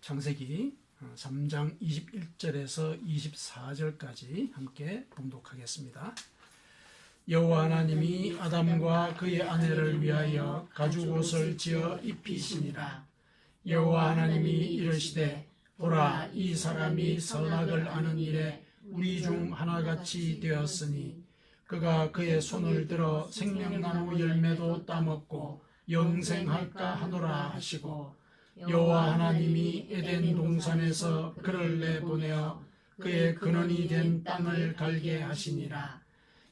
창세기 3장 21절에서 24절까지 함께 봉독하겠습니다. 여호와 하나님이 아담과 그의 아내를 위하여 가죽옷을 지어 입히시니라. 여호와 하나님이 이르시되 보라, 이 사람이 선악을 아는 일에 우리 중 하나같이 되었으니 그가 그의 손을 들어 생명나무 열매도 따먹고 영생할까 하노라 하시고, 여호와 하나님이 에덴 동산에서 그를 내보내어 그의 근원이 된 땅을 갈게 하시니라.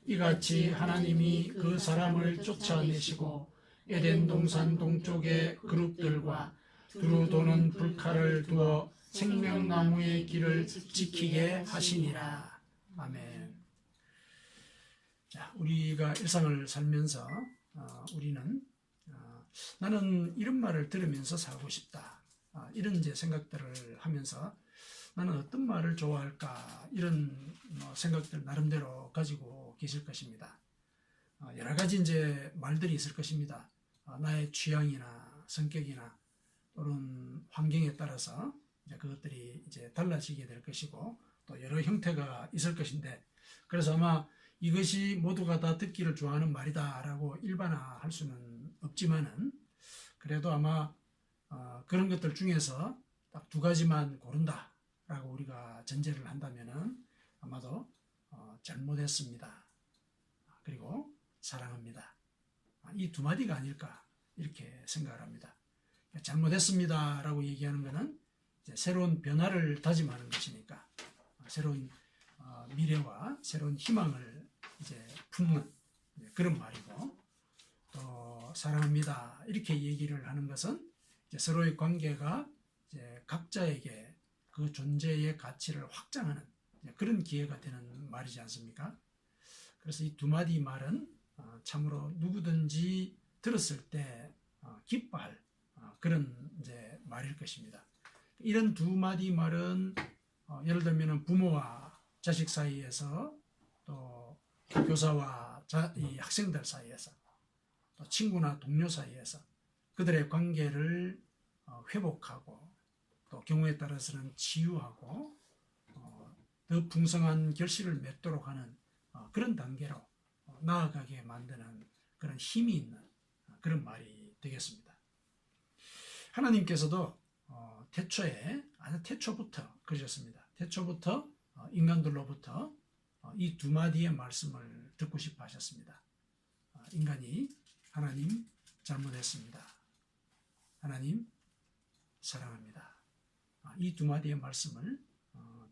이같이 하나님이 그 사람을 쫓아내시고 에덴 동산 동쪽에 그룹들과 두루 도는 불칼을 두어 생명나무의 길을 지키게 하시니라. 아멘. 자, 우리가 일상을 살면서 우리는 나는 이런 말을 들으면서 살고 싶다, 이런 이제 생각들을 하면서 나는 어떤 말을 좋아할까, 이런 생각들 나름대로 가지고 계실 것입니다. 여러 가지 이제 말들이 있을 것입니다. 나의 취향이나 성격이나 또는 환경에 따라서 이제 그것들이 이제 달라지게 될 것이고, 또 여러 형태가 있을 것인데, 그래서 아마 이것이 모두가 다 듣기를 좋아하는 말이다라고 일반화할 수는 없지만은, 그래도 아마 그런 것들 중에서 딱 두 가지만 고른다라고 우리가 전제를 한다면은 아마도 잘못했습니다, 그리고 사랑합니다, 이 두 마디가 아닐까 이렇게 생각을 합니다. 잘못했습니다라고 얘기하는 것은 이제 새로운 변화를 다짐하는 것이니까, 새로운 미래와 새로운 희망을 이제 품는 그런 말이고, 또 사랑합니다 이렇게 얘기를 하는 것은 이제 서로의 관계가 이제 각자에게 그 존재의 가치를 확장하는 그런 기회가 되는 말이지 않습니까? 그래서 이 두 마디 말은 참으로 누구든지 들었을 때 기뻐할 그런 이제 말일 것입니다. 이런 두 마디 말은 예를 들면 부모와 자식 사이에서, 또 교사와 이 학생들 사이에서, 또 친구나 동료 사이에서 그들의 관계를 회복하고, 또 경우에 따라서는 치유하고 더 풍성한 결실을 맺도록 하는 그런 단계로 나아가게 만드는 그런 힘이 있는 그런 말이 되겠습니다. 하나님께서도 태초에, 아주 태초부터 그러셨습니다. 태초부터 인간들로부터 이 두 마디의 말씀을 듣고 싶어 하셨습니다. 인간이 하나님 잘못했습니다, 하나님 사랑합니다, 이 두 마디의 말씀을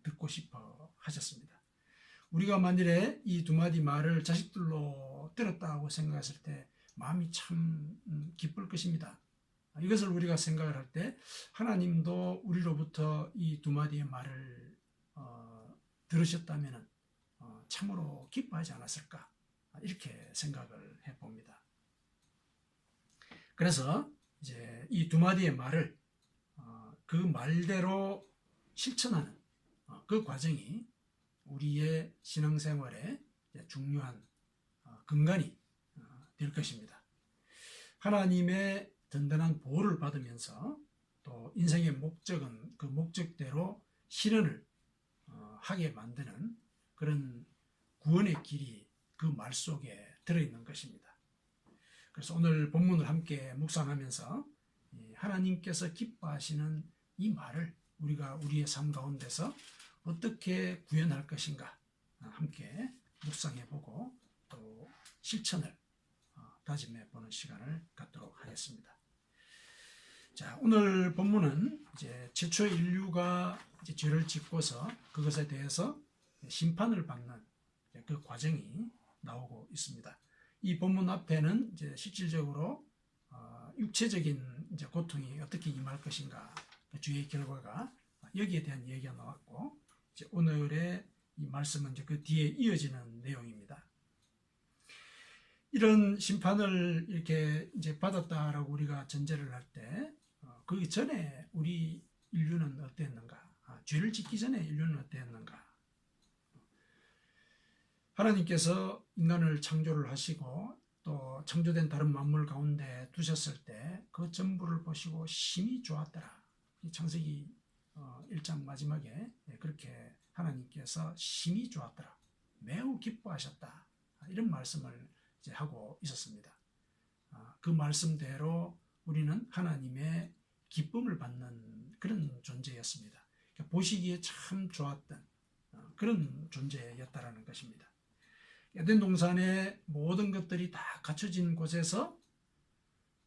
듣고 싶어 하셨습니다. 우리가 만일에 이 두 마디 말을 자식들로 들었다고 생각했을 때 마음이 참 기쁠 것입니다. 이것을 우리가 생각을 할 때 하나님도 우리로부터 이 두 마디의 말을 들으셨다면 참으로 기뻐하지 않았을까, 이렇게 생각을 해봅니다. 그래서 이제 이 두 마디의 말을 그 말대로 실천하는 그 과정이 우리의 신앙생활에 중요한 근간이 될 것입니다. 하나님의 든든한 보호를 받으면서 또 인생의 목적은 그 목적대로 실현을 하게 만드는 그런 구원의 길이 그 말 속에 들어있는 것입니다. 그래서 오늘 본문을 함께 묵상하면서 하나님께서 기뻐하시는 이 말을 우리가 우리의 삶 가운데서 어떻게 구현할 것인가 함께 묵상해보고 또 실천을 다짐해보는 시간을 갖도록 하겠습니다. 자, 오늘 본문은 이제 최초의 인류가 이제 죄를 짓고서 그것에 대해서 심판을 받는 그 과정이 나오고 있습니다. 이 본문 앞에는 이제 실질적으로 육체적인 이제 고통이 어떻게 임할 것인가, 주의 결과가 여기에 대한 얘기가 나왔고, 이제 오늘의 이 말씀은 이제 그 뒤에 이어지는 내용입니다. 이런 심판을 이렇게 이제 받았다라고 우리가 전제를 할 때, 그 전에 우리 인류는 어땠는가? 죄를 짓기 전에 인류는 어땠는가? 하나님께서 인간을 창조를 하시고 또 창조된 다른 만물 가운데 두셨을 때 그 전부를 보시고 심히 좋았더라. 이 창세기 1장 마지막에 그렇게 하나님께서 심히 좋았더라, 매우 기뻐하셨다, 이런 말씀을 이제 하고 있었습니다. 그 말씀대로 우리는 하나님의 기쁨을 받는 그런 존재였습니다. 보시기에 참 좋았던 그런 존재였다라는 것입니다. 에덴 동산의 모든 것들이 다 갖춰진 곳에서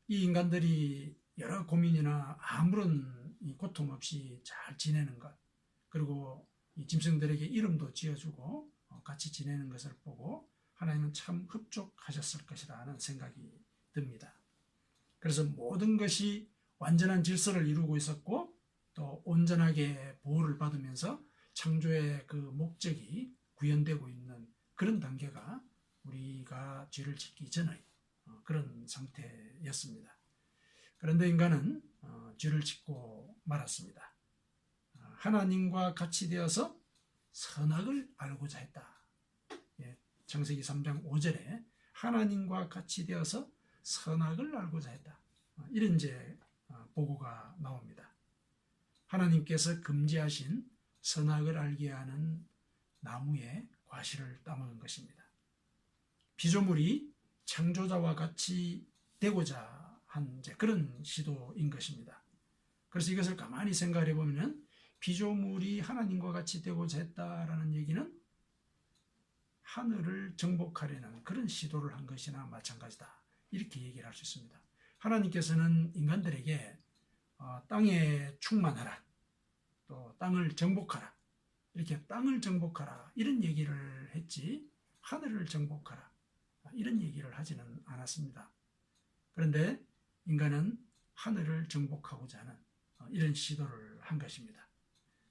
이 인간들이 여러 고민이나 아무런 고통 없이 잘 지내는 것, 그리고 이 짐승들에게 이름도 지어주고 같이 지내는 것을 보고 하나님은 참 흡족하셨을 것이라는 생각이 듭니다. 그래서 모든 것이 완전한 질서를 이루고 있었고 또 온전하게 보호를 받으면서 창조의 그 목적이 구현되고 있는 그런 단계가 우리가 죄를 짓기 전의 그런 상태였습니다. 그런데 인간은 죄를 짓고 말았습니다. 하나님과 같이 되어서 선악을 알고자 했다. 창세기 3장 5절에 하나님과 같이 되어서 선악을 알고자 했다, 이런 이제 보고가 나옵니다. 하나님께서 금지하신 선악을 알게 하는 나무의 과실을 따먹은 것입니다. 피조물이 창조자와 같이 되고자 한 이제 그런 시도인 것입니다. 그래서 이것을 가만히 생각해 보면 피조물이 하나님과 같이 되고자 했다라는 얘기는 하늘을 정복하려는 그런 시도를 한 것이나 마찬가지다, 이렇게 얘기를 할 수 있습니다. 하나님께서는 인간들에게 땅에 충만하라, 또 땅을 정복하라, 이렇게 땅을 정복하라 이런 얘기를 했지 하늘을 정복하라 이런 얘기를 하지는 않았습니다. 그런데 인간은 하늘을 정복하고자 하는 이런 시도를 한 것입니다.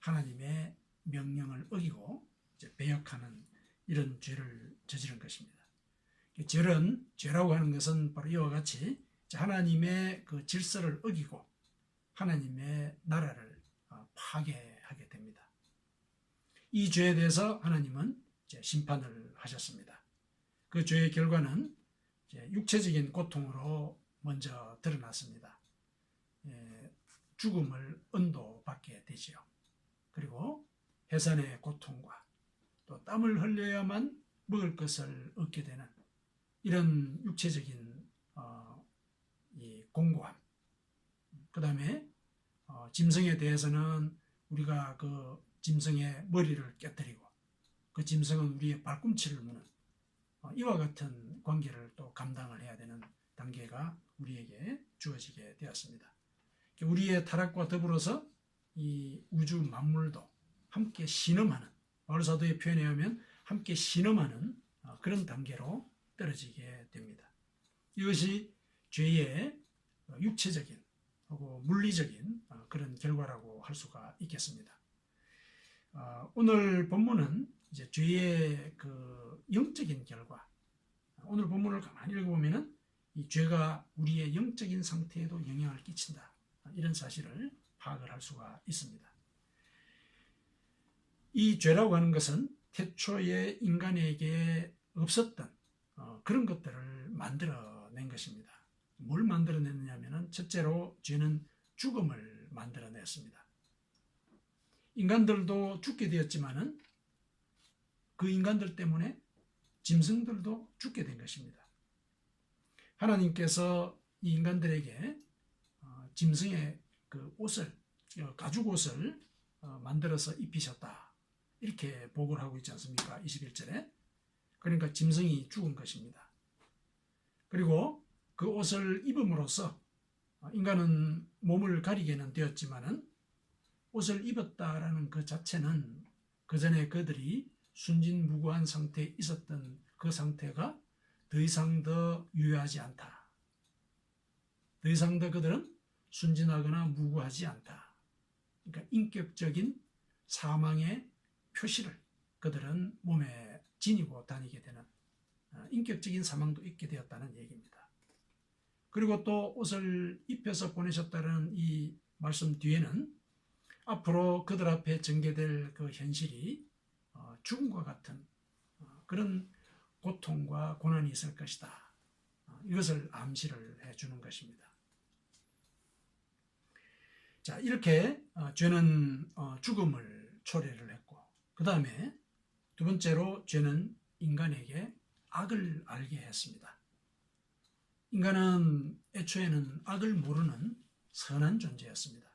하나님의 명령을 어기고 배역하는 이런 죄를 저지른 것입니다. 죄라고 하는 것은 바로 이와 같이 하나님의 그 질서를 어기고 하나님의 나라를 파괴하게 됩니다. 이 죄에 대해서 하나님은 심판을 하셨습니다. 그 죄의 결과는 육체적인 고통으로 먼저 드러났습니다. 죽음을 언도받게 되지요. 그리고 해산의 고통과 또 땀을 흘려야만 먹을 것을 얻게 되는 이런 육체적인 이 공고함, 그 다음에 짐승에 대해서는 우리가 그 짐승의 머리를 깨뜨리고 그 짐승은 우리의 발꿈치를 무는 이와 같은 관계를 또 감당을 해야 되는 단계가 우리에게 주어지게 되었습니다. 우리의 타락과 더불어서 이 우주 만물도 함께 신음하는, 바울 사도의 표현에 의하면 함께 신음하는 그런 단계로 떨어지게 됩니다. 이것이 죄의 육체적인 하고 물리적인 그런 결과라고 할 수가 있겠습니다. 오늘 본문은 이제 죄의 그 영적인 결과, 오늘 본문을 가만히 읽어보면은 이 죄가 우리의 영적인 상태에도 영향을 끼친다, 이런 사실을 파악을 할 수가 있습니다. 이 죄라고 하는 것은 태초에 인간에게 없었던 그런 것들을 만들어낸 것입니다. 뭘 만들어냈느냐면은 첫째로 죄는 죽음을 만들어냈습니다. 인간들도 죽게 되었지만은 그 인간들 때문에 짐승들도 죽게 된 것입니다. 하나님께서 이 인간들에게 짐승의 그 옷을, 가죽 옷을 만들어서 입히셨다, 이렇게 보고를 하고 있지 않습니까? 21절에. 그러니까 짐승이 죽은 것입니다. 그리고 그 옷을 입음으로써 인간은 몸을 가리게는 되었지만은 옷을 입었다라는 그 자체는 그 전에 그들이 순진무구한 상태에 있었던 그 상태가 더 이상 더 유효하지 않다. 더 이상 더 그들은 순진하거나 무구하지 않다. 그러니까 인격적인 사망의 표시를 그들은 몸에 지니고 다니게 되는 인격적인 사망도 있게 되었다는 얘기입니다. 그리고 또 옷을 입혀서 보내셨다는 이 말씀 뒤에는 앞으로 그들 앞에 전개될 그 현실이 죽음과 같은 그런 고통과 고난이 있을 것이다, 이것을 암시를 해주는 것입니다. 자, 이렇게 죄는 죽음을 초래를 했고, 그 다음에 두 번째로 죄는 인간에게 악을 알게 했습니다. 인간은 애초에는 악을 모르는 선한 존재였습니다.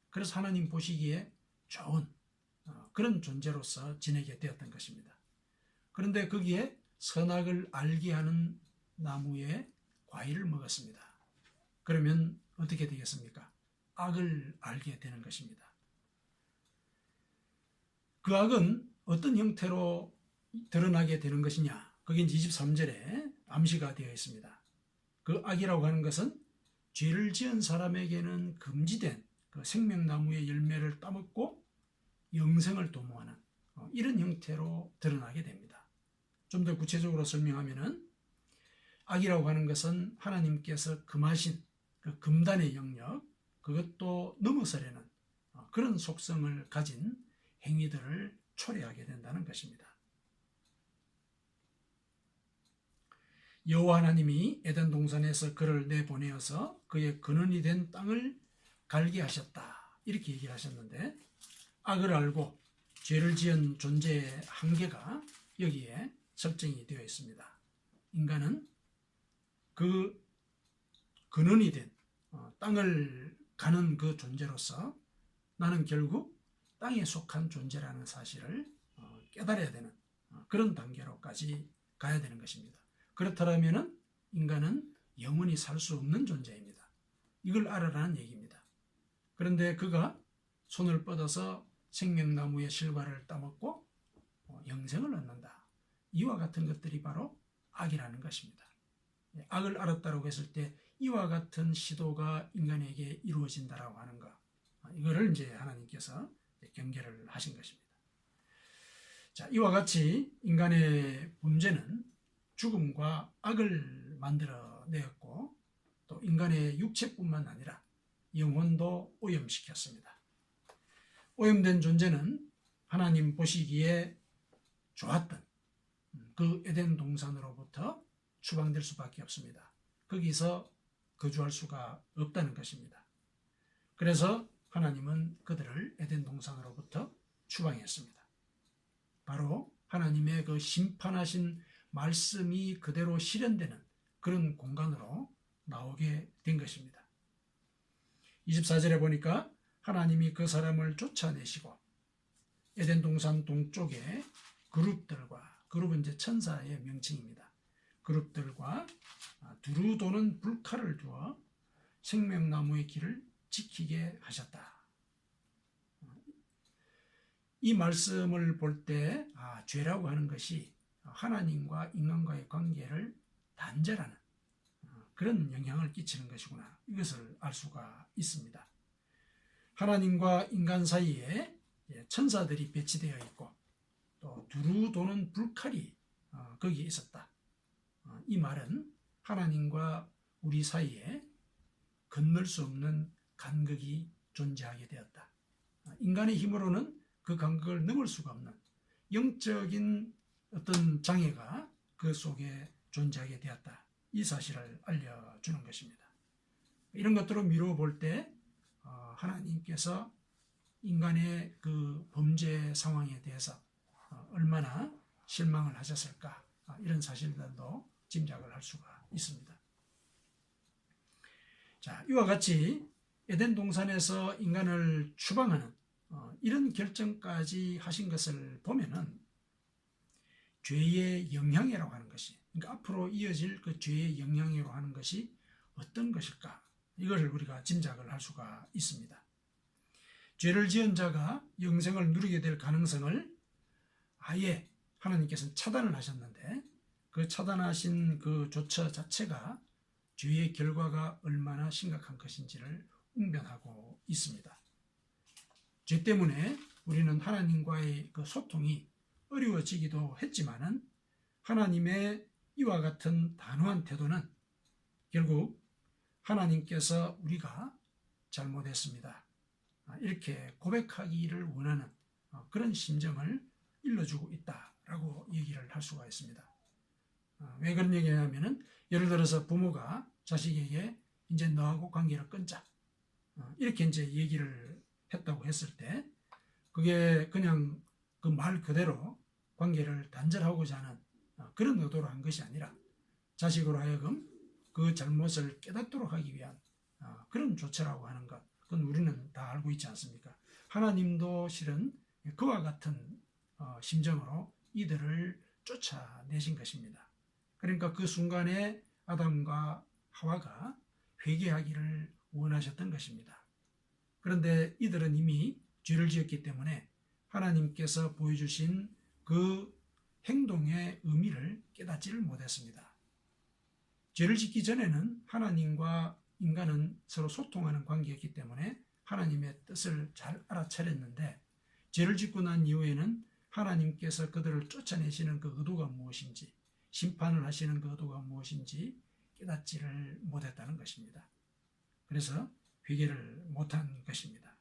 그래서 하나님 보시기에 좋은 그런 존재로서 지내게 되었던 것입니다. 그런데 거기에 선악을 알게 하는 나무의 과일을 먹었습니다. 그러면 어떻게 되겠습니까? 악을 알게 되는 것입니다. 그 악은 어떤 형태로 드러나게 되는 것이냐? 그게 23절에 암시가 되어 있습니다. 그 악이라고 하는 것은 죄를 지은 사람에게는 금지된 그 생명나무의 열매를 따먹고 영생을 도모하는 이런 형태로 드러나게 됩니다. 좀 더 구체적으로 설명하면은 악이라고 하는 것은 하나님께서 금하신 그 금단의 영역, 그것도 넘어서려는 그런 속성을 가진 행위들을 초래하게 된다는 것입니다. 여호와 하나님이 에덴 동산에서 그를 내보내어서 그의 근원이 된 땅을 갈게 하셨다, 이렇게 얘기를 하셨는데, 악을 알고 죄를 지은 존재의 한계가 여기에 설정이 되어 있습니다. 인간은 그 근원이 된 땅을 가는 그 존재로서 나는 결국 땅에 속한 존재라는 사실을 깨달아야 되는 그런 단계로까지 가야 되는 것입니다. 그렇다면 인간은 영원히 살 수 없는 존재입니다. 이걸 알아라는 얘기입니다. 그런데 그가 손을 뻗어서 생명나무의 실과를 따먹고 영생을 얻는다. 이와 같은 것들이 바로 악이라는 것입니다. 악을 알았다고 했을 때 이와 같은 시도가 인간에게 이루어진다라고 하는 것, 이거를 이제 하나님께서 경계를 하신 것입니다. 자, 이와 같이 인간의 범죄는 죽음과 악을 만들어내었고, 또 인간의 육체뿐만 아니라 영혼도 오염시켰습니다. 오염된 존재는 하나님 보시기에 좋았던 그 에덴 동산으로부터 추방될 수밖에 없습니다. 거기서 거주할 수가 없다는 것입니다. 그래서 하나님은 그들을 에덴 동산으로부터 추방했습니다. 바로 하나님의 그 심판하신 말씀이 그대로 실현되는 그런 공간으로 나오게 된 것입니다. 24절에 보니까 하나님이 그 사람을 쫓아내시고 에덴 동산 동쪽에 그룹은 이제 천사의 명칭입니다. 그룹들과 두루 도는 불칼을 두어 생명나무의 길을 지키게 하셨다. 이 말씀을 볼 때 죄라고 하는 것이 하나님과 인간과의 관계를 단절하는 그런 영향을 끼치는 것이구나, 이것을 알 수가 있습니다. 하나님과 인간 사이에 천사들이 배치되어 있고 또 두루 도는 불칼이 거기에 있었다. 이 말은 하나님과 우리 사이에 건널 수 없는 간극이 존재하게 되었다. 인간의 힘으로는 그 간극을 넘을 수가 없는 영적인 어떤 장애가 그 속에 존재하게 되었다. 이 사실을 알려주는 것입니다. 이런 것들을 미루어 볼 때 하나님께서 인간의 그 범죄 상황에 대해서 얼마나 실망을 하셨을까, 이런 사실들도 짐작을 할 수가 있습니다. 자, 이와 같이 에덴 동산에서 인간을 추방하는 이런 결정까지 하신 것을 보면은 죄의 영향이라고 하는 것이, 그러니까 앞으로 이어질 그 죄의 영향이라고 하는 것이 어떤 것일까, 이것을 우리가 짐작을 할 수가 있습니다. 죄를 지은 자가 영생을 누리게 될 가능성을 아예 하나님께서는 차단을 하셨는데, 그 차단하신 그 조처 자체가 죄의 결과가 얼마나 심각한 것인지를 웅변하고 있습니다. 죄 때문에 우리는 하나님과의 그 소통이 어려워지기도 했지만은 하나님의 이와 같은 단호한 태도는 결국 하나님께서 우리가 잘못했습니다, 이렇게 고백하기를 원하는 그런 심정을 일러주고 있다라고 얘기를 할 수가 있습니다. 왜 그런 얘기냐면은 예를 들어서 부모가 자식에게 이제 너하고 관계를 끊자, 이렇게 이제 얘기를 했다고 했을 때 그게 그냥 그 말 그대로 관계를 단절하고자 하는 그런 의도로 한 것이 아니라 자식으로 하여금 그 잘못을 깨닫도록 하기 위한 그런 조처라고 하는 것, 그건 우리는 다 알고 있지 않습니까? 하나님도 실은 그와 같은 심정으로 이들을 쫓아내신 것입니다. 그러니까 그 순간에 아담과 하와가 회개하기를 원하셨던 것입니다. 그런데 이들은 이미 죄를 지었기 때문에 하나님께서 보여주신 그 행동의 의미를 깨닫지를 못했습니다. 죄를 짓기 전에는 하나님과 인간은 서로 소통하는 관계였기 때문에 하나님의 뜻을 잘 알아차렸는데 죄를 짓고 난 이후에는 하나님께서 그들을 쫓아내시는 그 의도가 무엇인지, 심판을 하시는 그 의도가 무엇인지 깨닫지를 못했다는 것입니다. 그래서 회개를 못한 것입니다.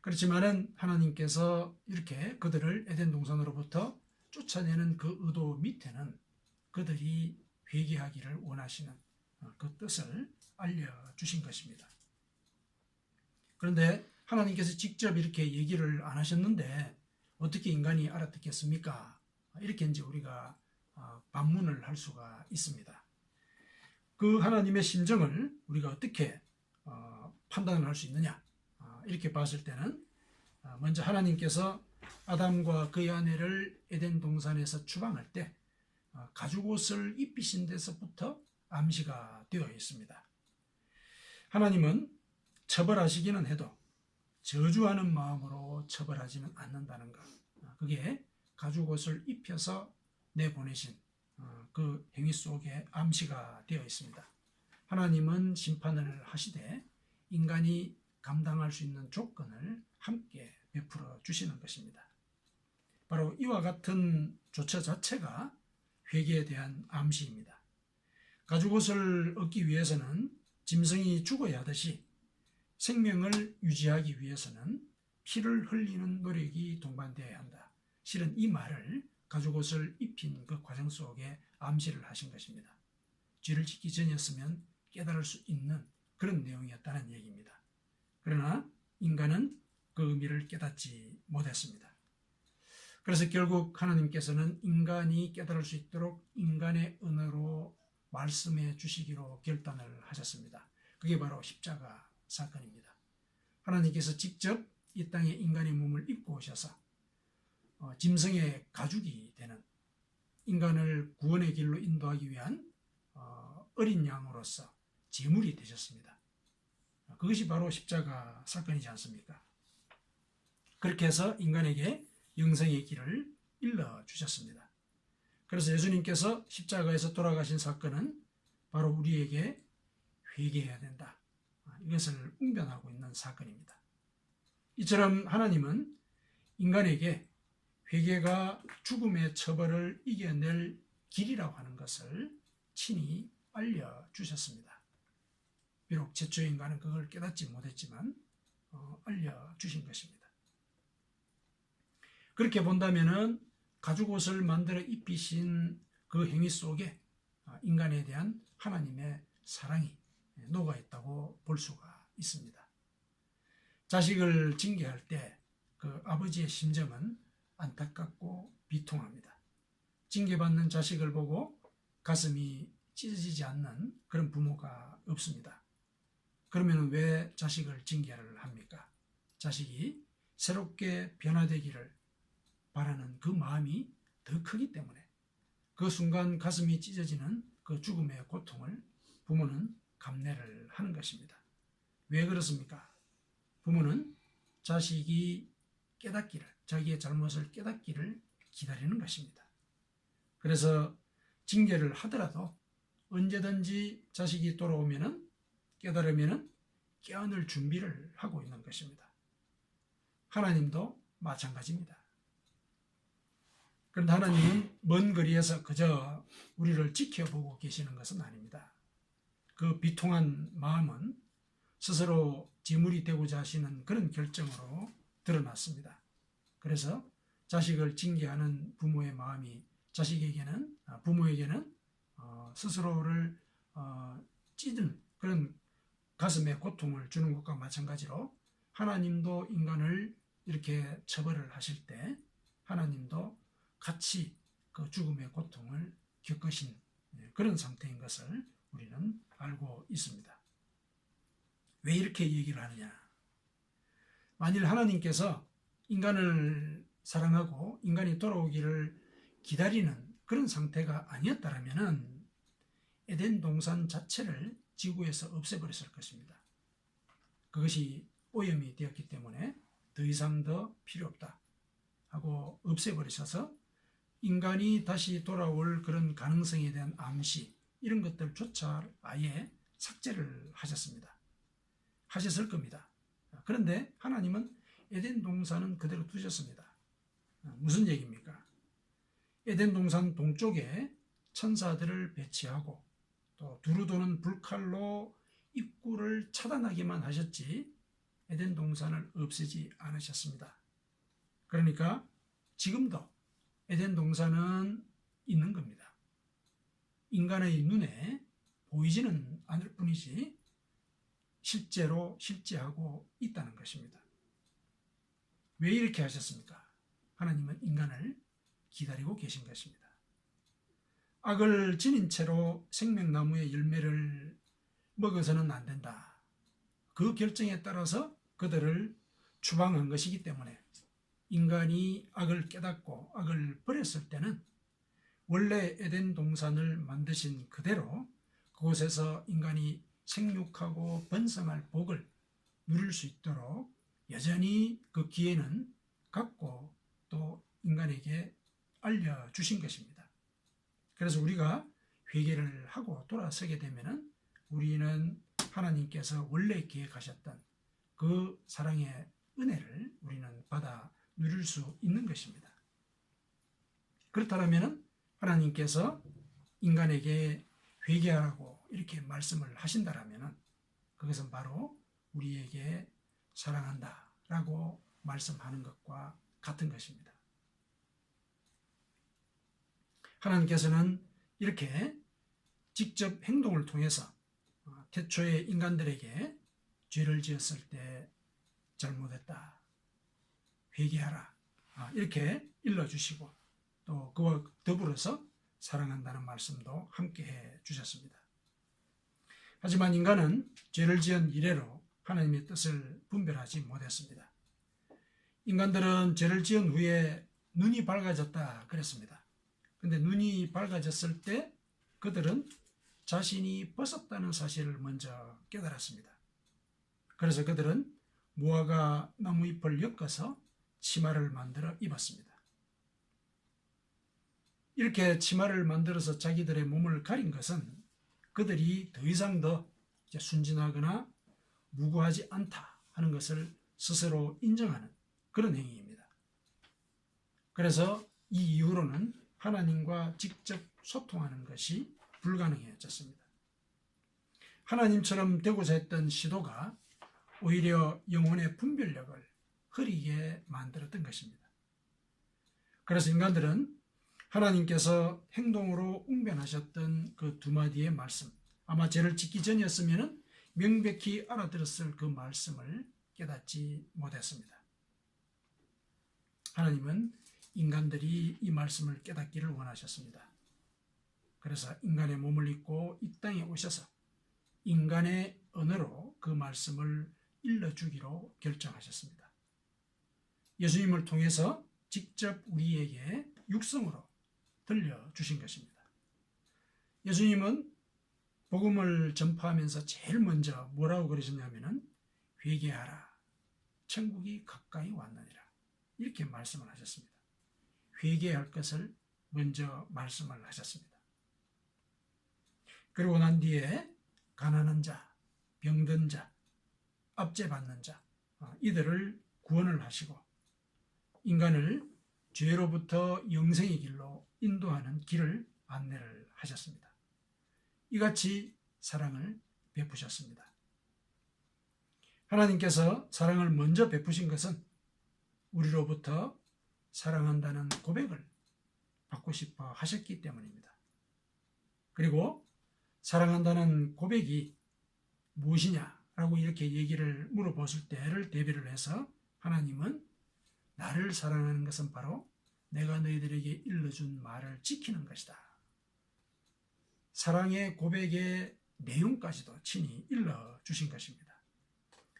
그렇지만은 하나님께서 이렇게 그들을 에덴 동산으로부터 쫓아내는 그 의도 밑에는 그들이 회개하기를 원하시는 그 뜻을 알려주신 것입니다. 그런데 하나님께서 직접 이렇게 얘기를 안 하셨는데 어떻게 인간이 알아듣겠습니까? 이렇게 이제 우리가 반문을 할 수가 있습니다. 그 하나님의 심정을 우리가 어떻게 판단을 할 수 있느냐? 이렇게 봤을 때는 먼저 하나님께서 아담과 그의 아내를 에덴 동산에서 추방할 때 가죽옷을 입히신 데서부터 암시가 되어 있습니다. 하나님은 처벌하시기는 해도 저주하는 마음으로 처벌하지는 않는다는 것, 그게 가죽옷을 입혀서 내보내신 그 행위 속에 암시가 되어 있습니다. 하나님은 심판을 하시되 인간이 감당할 수 있는 조건을 함께 베풀어 주시는 것입니다. 바로 이와 같은 조처 자체가 회개에 대한 암시입니다. 가죽옷을 얻기 위해서는 짐승이 죽어야 하듯이 생명을 유지하기 위해서는 피를 흘리는 노력이 동반되어야 한다. 실은 이 말을 가죽옷을 입힌 그 과정 속에 암시를 하신 것입니다. 죄를 짓기 전이었으면 깨달을 수 있는 그런 내용이었다는 얘기입니다. 그러나 인간은 그 의미를 깨닫지 못했습니다. 그래서 결국 하나님께서는 인간이 깨달을 수 있도록 인간의 언어로 말씀해 주시기로 결단을 하셨습니다. 그게 바로 십자가 사건입니다. 하나님께서 직접 이 땅에 인간의 몸을 입고 오셔서 짐승의 가죽이 되는 인간을 구원의 길로 인도하기 위한 어린 양으로서 제물이 되셨습니다. 그것이 바로 십자가 사건이지 않습니까? 그렇게 해서 인간에게 영생의 길을 일러주셨습니다. 그래서 예수님께서 십자가에서 돌아가신 사건은 바로 우리에게 회개해야 된다, 이것을 웅변하고 있는 사건입니다. 이처럼 하나님은 인간에게 회개가 죽음의 처벌을 이겨낼 길이라고 하는 것을 친히 알려주셨습니다. 비록 최초의 인간은 그걸 깨닫지 못했지만 알려주신 것입니다. 그렇게 본다면은 가죽옷을 만들어 입히신 그 행위 속에 인간에 대한 하나님의 사랑이 녹아있다고 볼 수가 있습니다. 자식을 징계할 때 그 아버지의 심정은 안타깝고 비통합니다. 징계받는 자식을 보고 가슴이 찢어지지 않는 그런 부모가 없습니다. 그러면 왜 자식을 징계를 합니까? 자식이 새롭게 변화되기를 바라는 그 마음이 더 크기 때문에 그 순간 가슴이 찢어지는 그 죽음의 고통을 부모는 감내를 하는 것입니다. 왜 그렇습니까? 부모는 자식이 깨닫기를, 자기의 잘못을 깨닫기를 기다리는 것입니다. 그래서 징계를 하더라도 언제든지 자식이 돌아오면은 깨달으면은 깨어날 준비를 하고 있는 것입니다. 하나님도 마찬가지입니다. 그런데 하나님은 먼 거리에서 그저 우리를 지켜보고 계시는 것은 아닙니다. 그 비통한 마음은 스스로 제물이 되고자 하시는 그런 결정으로 드러났습니다. 그래서 자식을 징계하는 부모의 마음이 부모에게는 스스로를 찢은 그런 가슴에 고통을 주는 것과 마찬가지로 하나님도 인간을 이렇게 처벌을 하실 때 하나님도 같이 그 죽음의 고통을 겪으신 그런 상태인 것을 우리는 알고 있습니다. 왜 이렇게 얘기를 하느냐? 만일 하나님께서 인간을 사랑하고 인간이 돌아오기를 기다리는 그런 상태가 아니었다면 에덴 동산 자체를 지구에서 없애버렸을 것입니다. 그것이 오염이 되었기 때문에 더 이상 더 필요 없다 하고 없애버리셔서 인간이 다시 돌아올 그런 가능성에 대한 암시 이런 것들조차 아예 삭제를 하셨습니다. 하셨을 겁니다. 그런데 하나님은 에덴 동산은 그대로 두셨습니다. 무슨 얘기입니까? 에덴 동산 동쪽에 천사들을 배치하고 또 두루 도는 불칼로 입구를 차단하기만 하셨지 에덴 동산을 없애지 않으셨습니다. 그러니까 지금도 에덴 동산은 있는 겁니다. 인간의 눈에 보이지는 않을 뿐이지 실제로 실제하고 있다는 것입니다. 왜 이렇게 하셨습니까? 하나님은 인간을 기다리고 계신 것입니다. 악을 지닌 채로 생명나무의 열매를 먹어서는 안 된다. 그 결정에 따라서 그들을 추방한 것이기 때문에 인간이 악을 깨닫고 악을 버렸을 때는 원래 에덴 동산을 만드신 그대로 그곳에서 인간이 생육하고 번성할 복을 누릴 수 있도록 여전히 그 기회는 갖고 또 인간에게 알려주신 것입니다. 그래서 우리가 회개를 하고 돌아서게 되면 우리는 하나님께서 원래 계획하셨던 그 사랑의 은혜를 우리는 받아 누릴 수 있는 것입니다. 그렇다면 하나님께서 인간에게 회개하라고 이렇게 말씀을 하신다면 그것은 바로 우리에게 사랑한다라고 말씀하는 것과 같은 것입니다. 하나님께서는 이렇게 직접 행동을 통해서 태초의 인간들에게 죄를 지었을 때 잘못했다, 회개하라 이렇게 일러주시고 또 그와 더불어서 사랑한다는 말씀도 함께 해 주셨습니다. 하지만 인간은 죄를 지은 이래로 하나님의 뜻을 분별하지 못했습니다. 인간들은 죄를 지은 후에 눈이 밝아졌다 그랬습니다. 근데 눈이 밝아졌을 때 그들은 자신이 벗었다는 사실을 먼저 깨달았습니다. 그래서 그들은 무화과 나무잎을 엮어서 치마를 만들어 입었습니다. 이렇게 치마를 만들어서 자기들의 몸을 가린 것은 그들이 더 이상 더 순진하거나 무고하지 않다 하는 것을 스스로 인정하는 그런 행위입니다. 그래서 이 이후로는 하나님과 직접 소통하는 것이 불가능해졌습니다. 하나님처럼 되고자 했던 시도가 오히려 영혼의 분별력을 흐리게 만들었던 것입니다. 그래서 인간들은 하나님께서 행동으로 웅변하셨던 그 두 마디의 말씀, 아마 죄를 짓기 전이었으면 명백히 알아들었을 그 말씀을 깨닫지 못했습니다. 하나님은 인간들이 이 말씀을 깨닫기를 원하셨습니다. 그래서 인간의 몸을 입고 이 땅에 오셔서 인간의 언어로 그 말씀을 일러주기로 결정하셨습니다. 예수님을 통해서 직접 우리에게 육성으로 들려주신 것입니다. 예수님은 복음을 전파하면서 제일 먼저 뭐라고 그러셨냐면은 회개하라, 천국이 가까이 왔느니라 이렇게 말씀을 하셨습니다. 회개할 것을 먼저 말씀을 하셨습니다. 그리고 난 뒤에 가난한 자, 병든 자, 압제받는 자 이들을 구원을 하시고 인간을 죄로부터 영생의 길로 인도하는 길을 안내를 하셨습니다. 이같이 사랑을 베푸셨습니다. 하나님께서 사랑을 먼저 베푸신 것은 우리로부터 사랑한다는 고백을 받고 싶어 하셨기 때문입니다. 그리고 사랑한다는 고백이 무엇이냐 라고 이렇게 얘기를 물어봤을 때를 대비를 해서 하나님은 나를 사랑하는 것은 바로 내가 너희들에게 일러준 말을 지키는 것이다. 사랑의 고백의 내용까지도 친히 일러주신 것입니다.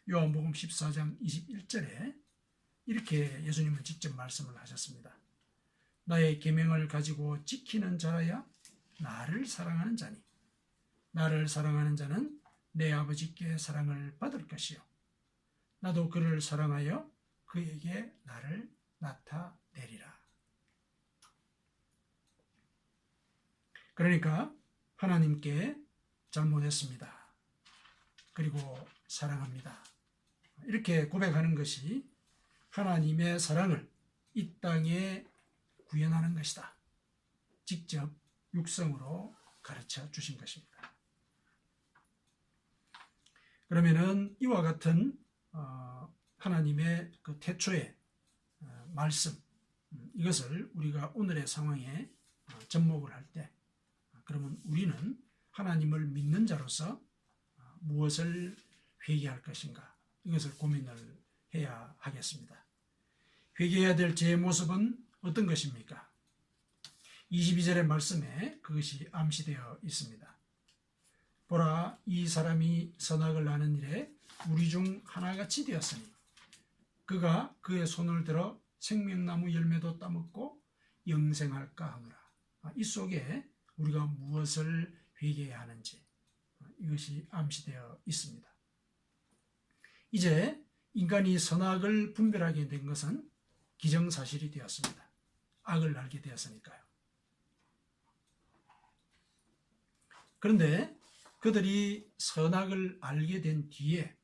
요한복음 14장 21절에 이렇게 예수님은 직접 말씀을 하셨습니다. 나의 계명을 가지고 지키는 자라야 나를 사랑하는 자니 나를 사랑하는 자는 내 아버지께 사랑을 받을 것이요 나도 그를 사랑하여 그에게 나를 나타내리라. 그러니까 하나님께 잘못했습니다. 그리고 사랑합니다. 이렇게 고백하는 것이 하나님의 사랑을 이 땅에 구현하는 것이다. 직접 육성으로 가르쳐 주신 것입니다. 그러면은 이와 같은 하나님의 그 태초의 말씀, 이것을 우리가 오늘의 상황에 접목을 할 때, 그러면 우리는 하나님을 믿는 자로서 무엇을 회개할 것인가, 이것을 고민을 해야 하겠습니다. 회개해야 될 제 모습은 어떤 것입니까? 22절의 말씀에 그것이 암시되어 있습니다. 보라, 이 사람이 선악을 아는 일에 우리 중 하나같이 되었으니 그가 그의 손을 들어 생명나무 열매도 따먹고 영생할까 하노라. 이 속에 우리가 무엇을 회개해야 하는지 이것이 암시되어 있습니다. 이제 인간이 선악을 분별하게 된 것은 기정사실이 되었습니다. 악을 알게 되었으니까요. 그런데 그들이 선악을 알게 된 뒤에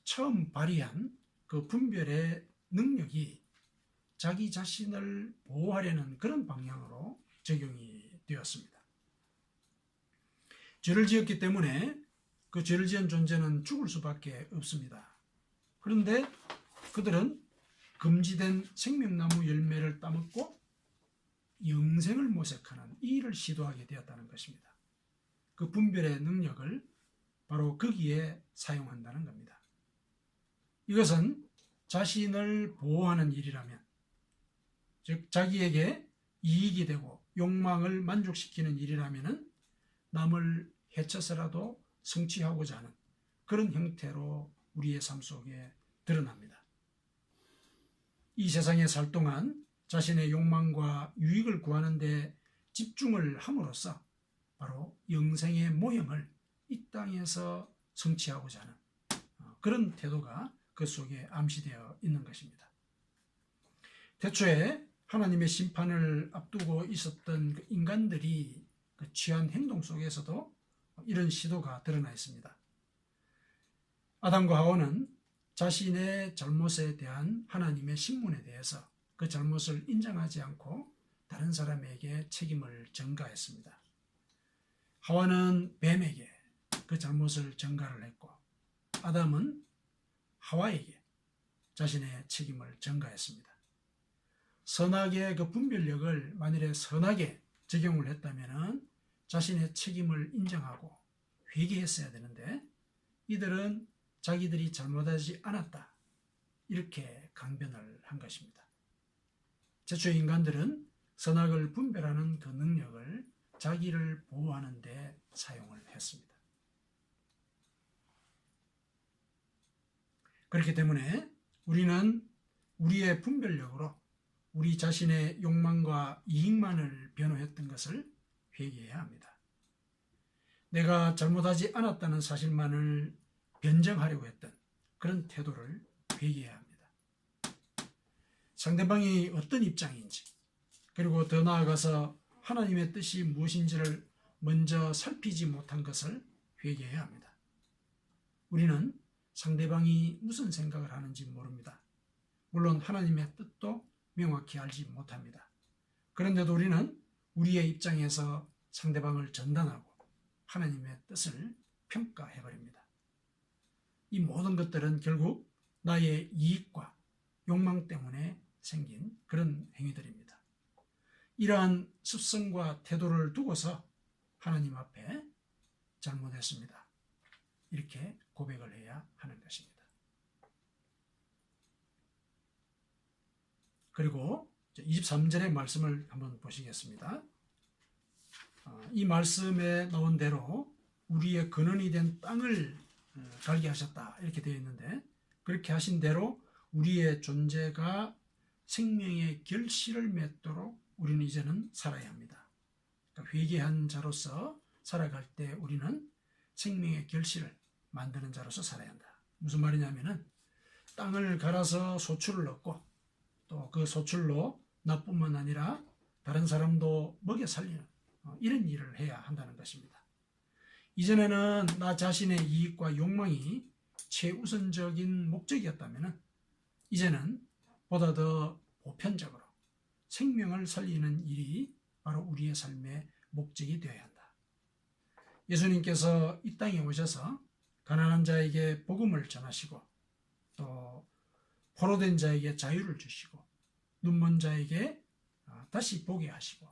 처음 발휘한 그 분별의 능력이 자기 자신을 보호하려는 그런 방향으로 적용이 되었습니다. 죄를 지었기 때문에 그 죄를 지은 존재는 죽을 수밖에 없습니다. 그런데 그들은 금지된 생명나무 열매를 따먹고 영생을 모색하는 이 일을 시도하게 되었다는 것입니다. 그 분별의 능력을 바로 거기에 사용한다는 겁니다. 이것은 자신을 보호하는 일이라면, 즉 자기에게 이익이 되고 욕망을 만족시키는 일이라면 남을 해쳐서라도 성취하고자 하는 그런 형태로 우리의 삶 속에 드러납니다. 이 세상에 살 동안 자신의 욕망과 유익을 구하는 데 집중을 함으로써 바로 영생의 모형을 이 땅에서 성취하고자 하는 그런 태도가 그 속에 암시되어 있는 것입니다. 태초에 하나님의 심판을 앞두고 있었던 그 인간들이 그 취한 행동 속에서도 이런 시도가 드러나 있습니다. 아담과 하와는 자신의 잘못에 대한 하나님의 신문에 대해서 그 잘못을 인정하지 않고 다른 사람에게 책임을 전가했습니다. 하와는 뱀에게 그 잘못을 전가를 했고 아담은 하와에게 자신의 책임을 전가했습니다. 선악의 그 분별력을 만일에 선하게 적용을 했다면 자신의 책임을 인정하고 회개했어야 되는데 이들은 자기들이 잘못하지 않았다 이렇게 강변을 한 것입니다. 최초의 인간들은 선악을 분별하는 그 능력을 자기를 보호하는 데 사용을 했습니다. 그렇기 때문에 우리는 우리의 분별력으로 우리 자신의 욕망과 이익만을 변호했던 것을 회개해야 합니다. 내가 잘못하지 않았다는 사실만을 변정하려고 했던 그런 태도를 회개해야 합니다. 상대방이 어떤 입장인지, 그리고 더 나아가서 하나님의 뜻이 무엇인지를 먼저 살피지 못한 것을 회개해야 합니다. 우리는 상대방이 무슨 생각을 하는지 모릅니다. 물론 하나님의 뜻도 명확히 알지 못합니다. 그런데도 우리는 우리의 입장에서 상대방을 전단하고 하나님의 뜻을 평가해버립니다. 이 모든 것들은 결국 나의 이익과 욕망 때문에 생긴 그런 행위들입니다. 이러한 습성과 태도를 두고서 하나님 앞에 잘못했습니다. 이렇게 고백을 해야 하는 것입니다. 그리고 23절의 말씀을 한번 보시겠습니다. 이 말씀에 나온 대로 우리의 근원이 된 땅을 갈게 하셨다 이렇게 되어 있는데, 그렇게 하신 대로 우리의 존재가 생명의 결실을 맺도록 우리는 이제는 살아야 합니다. 그러니까 회개한 자로서 살아갈 때 우리는 생명의 결실을 만드는 자로서 살아야 한다. 무슨 말이냐면은 땅을 갈아서 소출을 얻고 또 그 소출로 나뿐만 아니라 다른 사람도 먹여 살리는 이런 일을 해야 한다는 것입니다. 이전에는 나 자신의 이익과 욕망이 최우선적인 목적이었다면 이제는 보다 더 보편적으로 생명을 살리는 일이 바로 우리의 삶의 목적이 되어야 한다. 예수님께서 이 땅에 오셔서 가난한 자에게 복음을 전하시고 또 포로된 자에게 자유를 주시고 눈먼 자에게 다시 보게 하시고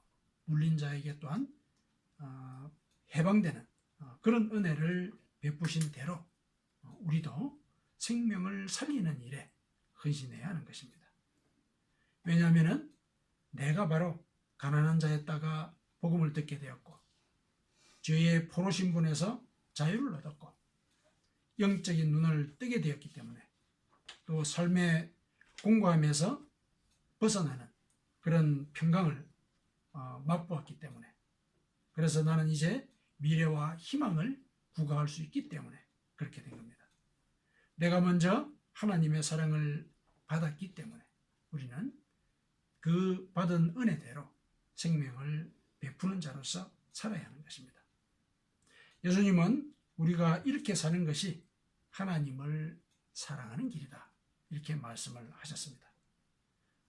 눌린 자에게 또한 해방되는 그런 은혜를 베푸신 대로 우리도 생명을 살리는 일에 헌신해야 하는 것입니다. 왜냐하면 내가 바로 가난한 자였다가 복음을 듣게 되었고 죄의 포로 신분에서 자유를 얻었고 영적인 눈을 뜨게 되었기 때문에 또 삶의 공고함에서 벗어나는 그런 평강을 맛보았기 때문에, 그래서 나는 이제 미래와 희망을 구가할 수 있기 때문에 그렇게 된 겁니다. 내가 먼저 하나님의 사랑을 받았기 때문에 우리는 그 받은 은혜대로 생명을 베푸는 자로서 살아야 하는 것입니다. 예수님은 우리가 이렇게 사는 것이 하나님을 사랑하는 길이다 이렇게 말씀을 하셨습니다.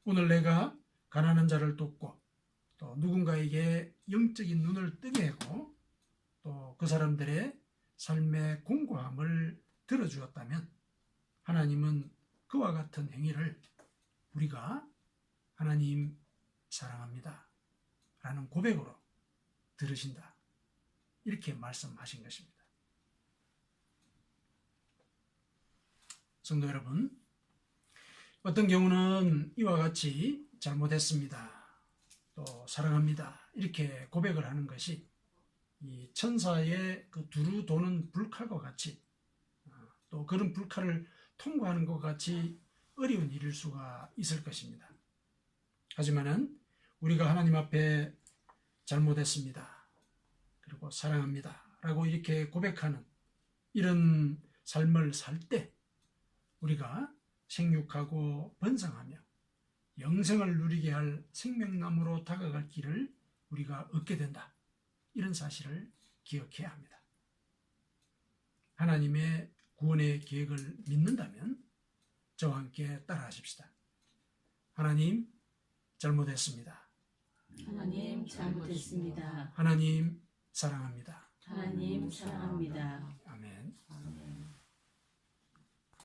오늘 내가 가난한 자를 돕고 또 누군가에게 영적인 눈을 뜨게 하고 또 그 사람들의 삶의 공고함을 들어주었다면 하나님은 그와 같은 행위를 우리가 하나님 사랑합니다 라는 고백으로 들으신다 이렇게 말씀하신 것입니다. 성도 여러분, 어떤 경우는 이와 같이 잘못했습니다 또 사랑합니다 이렇게 고백을 하는 것이 이 천사의 그 두루 도는 불칼과 같이 또 그런 불칼을 통과하는 것 같이 어려운 일일 수가 있을 것입니다. 하지만은 우리가 하나님 앞에 잘못했습니다 그리고 사랑합니다 라고 이렇게 고백하는 이런 삶을 살 때 우리가 생육하고 번성하며 영생을 누리게 할 생명나무로 다가갈 길을 우리가 얻게 된다 이런 사실을 기억해야 합니다. 하나님의 구원의 계획을 믿는다면 저와 함께 따라하십시다. 하나님 잘못했습니다. 하나님 잘못했습니다. 하나님 사랑합니다. 하나님 사랑합니다. 아멘. 아멘.